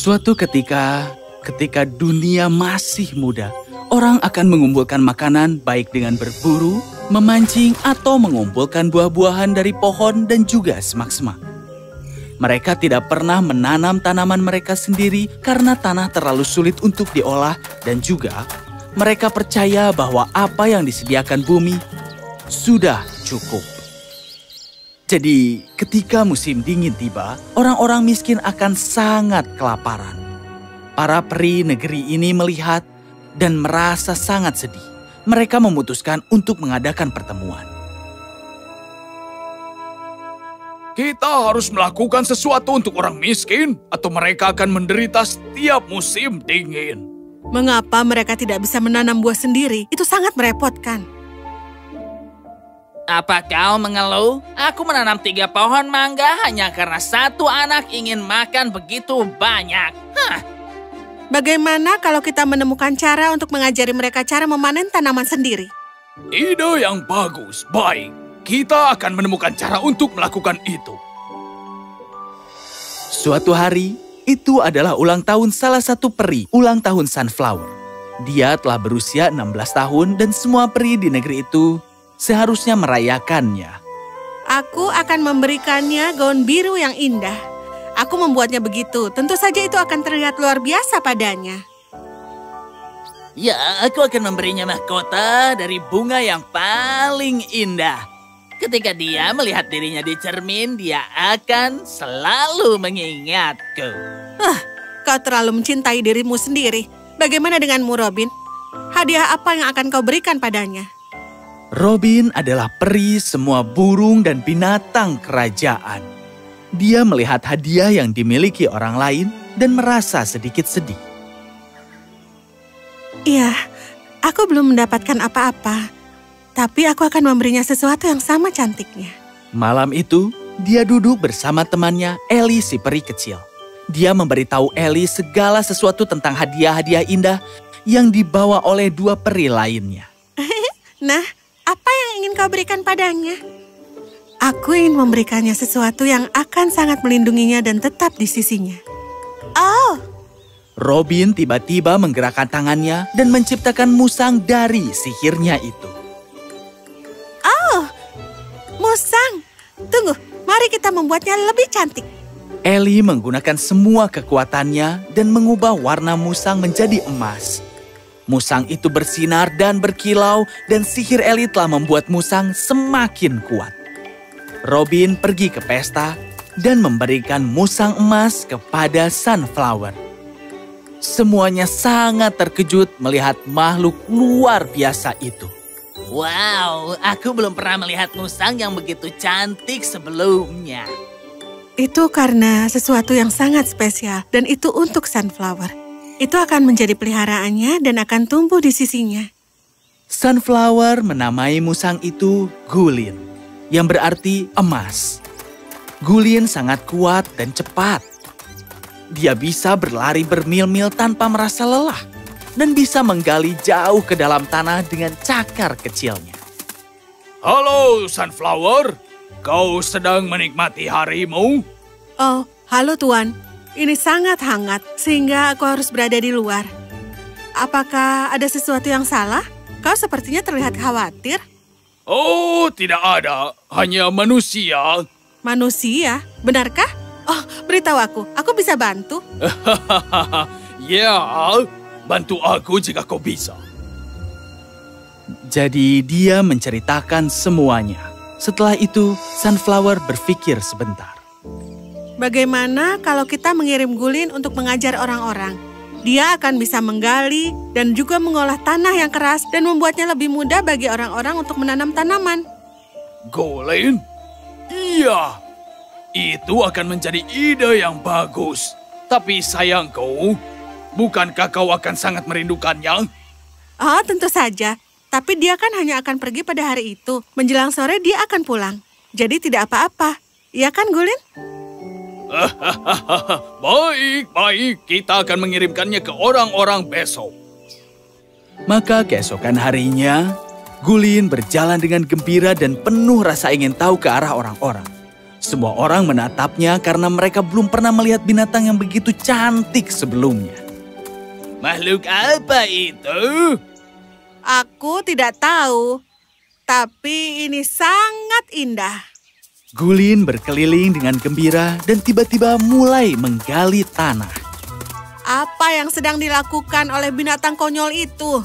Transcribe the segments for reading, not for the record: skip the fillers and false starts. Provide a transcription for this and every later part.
Suatu ketika dunia masih muda, orang akan mengumpulkan makanan baik dengan berburu, memancing, atau mengumpulkan buah-buahan dari pohon dan juga semak-semak. Mereka tidak pernah menanam tanaman mereka sendiri karena tanah terlalu sulit untuk diolah dan juga mereka percaya bahwa apa yang disediakan bumi sudah cukup. Jadi, ketika musim dingin tiba, orang-orang miskin akan sangat kelaparan. Para peri negeri ini melihat dan merasa sangat sedih. Mereka memutuskan untuk mengadakan pertemuan. Kita harus melakukan sesuatu untuk orang miskin, atau mereka akan menderita setiap musim dingin. Mengapa mereka tidak bisa menanam buah sendiri? Itu sangat merepotkan. Apa kau mengeluh? Aku menanam 3 pohon mangga hanya karena satu anak ingin makan begitu banyak. Bagaimana kalau kita menemukan cara untuk mengajari mereka cara memanen tanaman sendiri? Ide yang bagus, baik. Kita akan menemukan cara untuk melakukan itu. Suatu hari, itu adalah ulang tahun salah satu peri, ulang tahun Sunflower. Dia telah berusia 16 tahun dan semua peri di negeri itu seharusnya merayakannya. Aku akan memberikannya gaun biru yang indah. Aku membuatnya begitu. Tentu saja itu akan terlihat luar biasa padanya. Ya, aku akan memberinya mahkota dari bunga yang paling indah. Ketika dia melihat dirinya di cermin, dia akan selalu mengingatku. Kau terlalu mencintai dirimu sendiri. Bagaimana denganmu, Robin? Hadiah apa yang akan kau berikan padanya? Robin adalah peri semua burung dan binatang kerajaan. Dia melihat hadiah yang dimiliki orang lain dan merasa sedikit sedih. Iya, aku belum mendapatkan apa-apa. Tapi aku akan memberinya sesuatu yang sama cantiknya. Malam itu, dia duduk bersama temannya, Ellie si peri kecil. Dia memberitahu Ellie segala sesuatu tentang hadiah-hadiah indah yang dibawa oleh 2 peri lainnya. Nah, apa yang ingin kau berikan padanya? Aku ingin memberikannya sesuatu yang akan sangat melindunginya dan tetap di sisinya. Oh! Robin tiba-tiba menggerakkan tangannya dan menciptakan musang dari sihirnya itu. Oh! Musang! Tunggu, mari kita membuatnya lebih cantik. Ellie menggunakan semua kekuatannya dan mengubah warna musang menjadi emas. Musang itu bersinar dan berkilau dan sihir Ellie telah membuat musang semakin kuat. Robin pergi ke pesta dan memberikan musang emas kepada Sunflower. Semuanya sangat terkejut melihat makhluk luar biasa itu. Wow, aku belum pernah melihat musang yang begitu cantik sebelumnya. Itu karena sesuatu yang sangat spesial dan itu untuk Sunflower. Itu akan menjadi peliharaannya dan akan tumbuh di sisinya. Sunflower menamai musang itu Gulin, yang berarti emas. Gulin sangat kuat dan cepat. Dia bisa berlari bermil-mil tanpa merasa lelah dan bisa menggali jauh ke dalam tanah dengan cakar kecilnya. Halo, Sunflower. Kau sedang menikmati harimu? Oh, halo Tuan. Ini sangat hangat sehingga aku harus berada di luar. Apakah ada sesuatu yang salah? Kau sepertinya terlihat khawatir. Oh, tidak ada. Hanya manusia. Manusia? Benarkah? Oh, beritahu aku bisa bantu. Ya, bantu aku jika kau bisa. Jadi dia menceritakan semuanya. Setelah itu, Sunflower berpikir sebentar. Bagaimana kalau kita mengirim Gulin untuk mengajar orang-orang? Dia akan bisa menggali dan juga mengolah tanah yang keras dan membuatnya lebih mudah bagi orang-orang untuk menanam tanaman. Gulin? Iya. Itu akan menjadi ide yang bagus. Tapi sayangku, bukankah kau akan sangat merindukannya? Oh, tentu saja. Tapi dia kan hanya akan pergi pada hari itu. Menjelang sore dia akan pulang. Jadi tidak apa-apa. Iya kan, Gulin? Baik. Kita akan mengirimkannya ke orang-orang besok. Maka keesokan harinya, Gulin berjalan dengan gembira dan penuh rasa ingin tahu ke arah orang-orang. Semua orang menatapnya karena mereka belum pernah melihat binatang yang begitu cantik sebelumnya. Makhluk apa itu? Aku tidak tahu, tapi ini sangat indah. Gulin berkeliling dengan gembira dan tiba-tiba mulai menggali tanah. Apa yang sedang dilakukan oleh binatang konyol itu?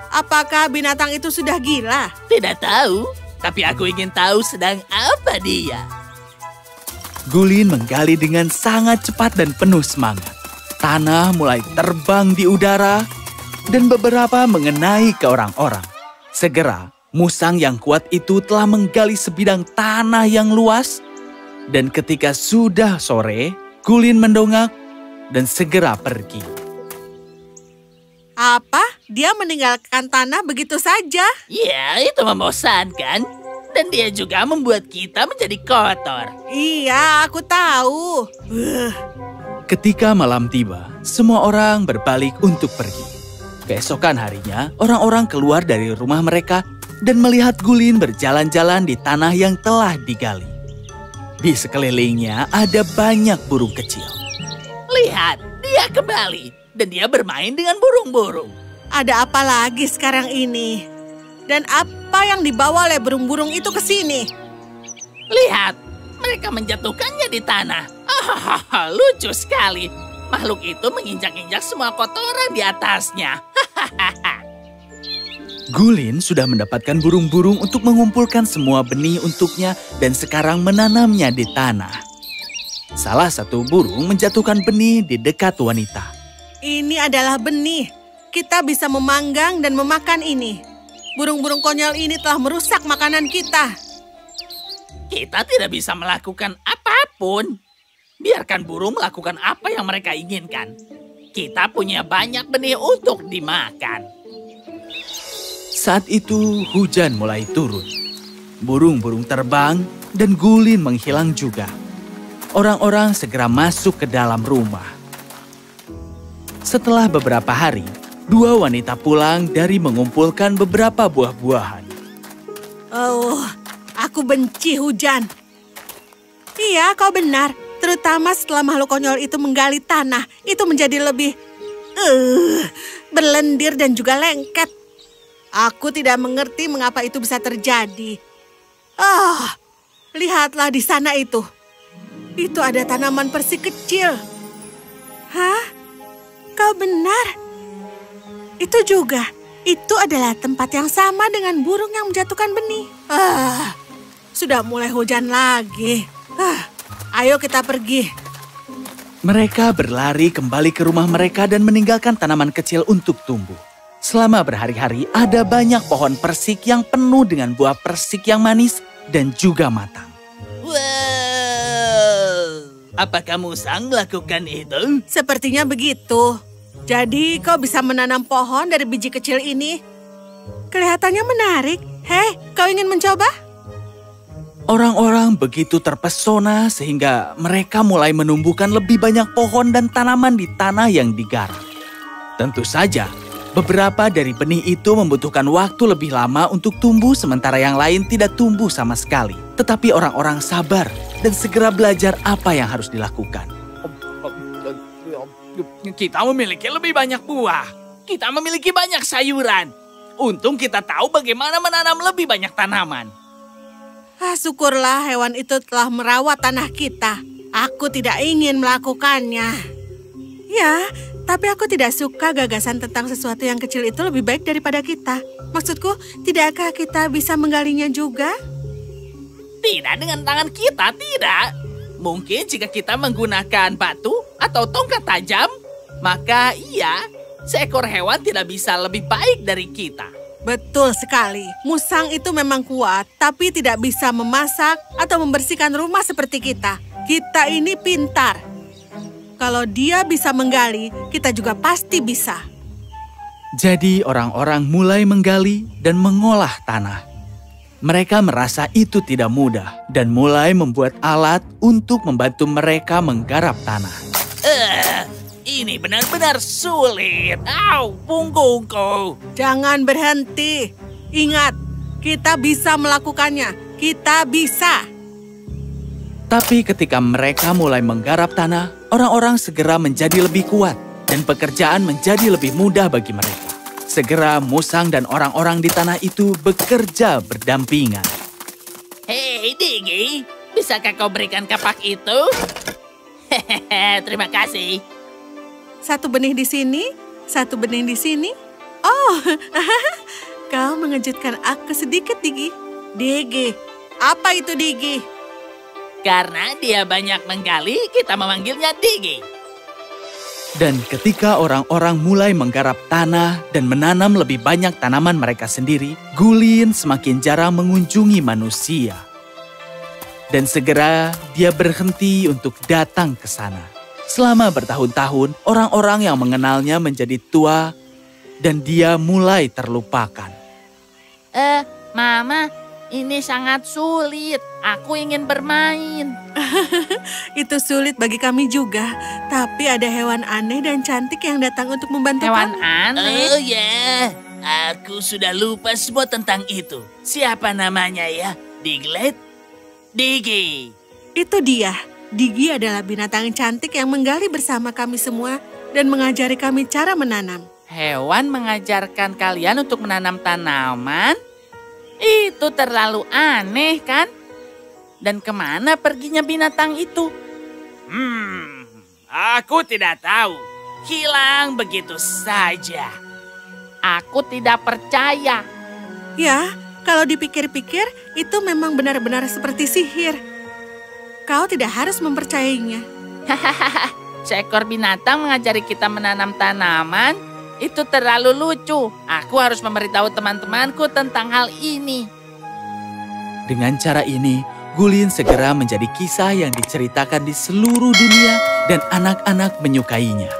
Apakah binatang itu sudah gila? Tidak tahu, tapi aku ingin tahu sedang apa dia. Gulin menggali dengan sangat cepat dan penuh semangat. Tanah mulai terbang di udara dan beberapa mengenai ke orang-orang. Segera, musang yang kuat itu telah menggali sebidang tanah yang luas. Dan ketika sudah sore, Gulin mendongak dan segera pergi. Apa? Dia meninggalkan tanah begitu saja? Ya, itu membosankan. Dan dia juga membuat kita menjadi kotor. Iya, aku tahu. Ketika malam tiba, semua orang berbalik untuk pergi. Keesokan harinya, orang-orang keluar dari rumah mereka dan melihat Gulin berjalan-jalan di tanah yang telah digali. Di sekelilingnya ada banyak burung kecil. Lihat, dia kembali. Dan dia bermain dengan burung-burung. Ada apa lagi sekarang ini? Dan apa yang dibawa oleh burung-burung itu ke sini? Lihat, mereka menjatuhkannya di tanah. Lucu sekali. Makhluk itu menginjak-injak semua kotoran di atasnya. Gulin sudah mendapatkan burung-burung untuk mengumpulkan semua benih untuknya dan sekarang menanamnya di tanah. Salah satu burung menjatuhkan benih di dekat wanita. Ini adalah benih. Kita bisa memanggang dan memakan ini. Burung-burung konyol ini telah merusak makanan kita. Kita tidak bisa melakukan apapun. Biarkan burung melakukan apa yang mereka inginkan. Kita punya banyak benih untuk dimakan. Saat itu hujan mulai turun. Burung-burung terbang dan Gulin menghilang juga. Orang-orang segera masuk ke dalam rumah. Setelah beberapa hari, dua wanita pulang dari mengumpulkan beberapa buah-buahan. Oh, aku benci hujan. Iya, kau benar. Terutama setelah makhluk konyol itu menggali tanah, itu menjadi lebih berlendir dan juga lengket. Aku tidak mengerti mengapa itu bisa terjadi. Lihatlah di sana itu. Itu ada tanaman persik kecil. Hah? Kau benar. Itu juga. Itu adalah tempat yang sama dengan burung yang menjatuhkan benih. Sudah mulai hujan lagi. Ayo kita pergi. Mereka berlari kembali ke rumah mereka dan meninggalkan tanaman kecil untuk tumbuh. Selama berhari-hari ada banyak pohon persik yang penuh dengan buah persik yang manis dan juga matang. Wow, apakah musang melakukan itu? Sepertinya begitu. Jadi kau bisa menanam pohon dari biji kecil ini. Kelihatannya menarik. Hei, kau ingin mencoba? Orang-orang begitu terpesona sehingga mereka mulai menumbuhkan lebih banyak pohon dan tanaman di tanah yang digarap. Tentu saja, beberapa dari benih itu membutuhkan waktu lebih lama untuk tumbuh sementara yang lain tidak tumbuh sama sekali. Tetapi orang-orang sabar dan segera belajar apa yang harus dilakukan. Kita memiliki lebih banyak buah. Kita memiliki banyak sayuran. Untung kita tahu bagaimana menanam lebih banyak tanaman. Syukurlah hewan itu telah merawat tanah kita. Aku tidak ingin melakukannya. Ya, tapi aku tidak suka gagasan tentang sesuatu yang kecil itu lebih baik daripada kita. Maksudku, tidakkah kita bisa menggalinya juga? Tidak dengan tangan kita, tidak. Mungkin jika kita menggunakan batu atau tongkat tajam, maka iya, seekor hewan tidak bisa lebih baik dari kita. Betul sekali. Musang itu memang kuat, tapi tidak bisa memasak atau membersihkan rumah seperti kita. Kita ini pintar. Kalau dia bisa menggali, kita juga pasti bisa. Jadi orang-orang mulai menggali dan mengolah tanah. Mereka merasa itu tidak mudah dan mulai membuat alat untuk membantu mereka menggarap tanah. Ini benar-benar sulit. Au, punggungku. Jangan berhenti. Ingat, kita bisa melakukannya. Kita bisa. Tapi ketika mereka mulai menggarap tanah, orang-orang segera menjadi lebih kuat dan pekerjaan menjadi lebih mudah bagi mereka. Segera Musang dan orang-orang di tanah itu bekerja berdampingan. Hei, Digi, bisakah kau berikan kapak itu? Hehehe, terima kasih. Satu benih di sini, satu benih di sini. Oh, kau mengejutkan aku sedikit, Digi. Digi, apa itu Digi? Karena dia banyak menggali, kita memanggilnya Digi. Dan ketika orang-orang mulai menggarap tanah dan menanam lebih banyak tanaman mereka sendiri, Gulin semakin jarang mengunjungi manusia. Dan segera dia berhenti untuk datang ke sana. Selama bertahun-tahun, orang-orang yang mengenalnya menjadi tua dan dia mulai terlupakan. Mama, ini sangat sulit. Aku ingin bermain. Itu sulit bagi kami juga. Tapi ada hewan aneh dan cantik yang datang untuk membantu Hewan kami. aneh? Oh ya, aku sudah lupa semua tentang itu. Siapa namanya ya? Diglett? Digi. Itu dia. Digi adalah binatang cantik yang menggali bersama kami semua dan mengajari kami cara menanam. Hewan mengajarkan kalian untuk menanam tanaman? Itu terlalu aneh, kan? Dan kemana perginya binatang itu? Aku tidak tahu. Hilang begitu saja. Aku tidak percaya. Ya, kalau dipikir-pikir, itu memang benar-benar seperti sihir. Kau tidak harus mempercayainya. Seekor binatang mengajari kita menanam tanaman? Itu terlalu lucu. Aku harus memberitahu teman-temanku tentang hal ini. Dengan cara ini, Gulin segera menjadi kisah yang diceritakan di seluruh dunia dan anak-anak menyukainya.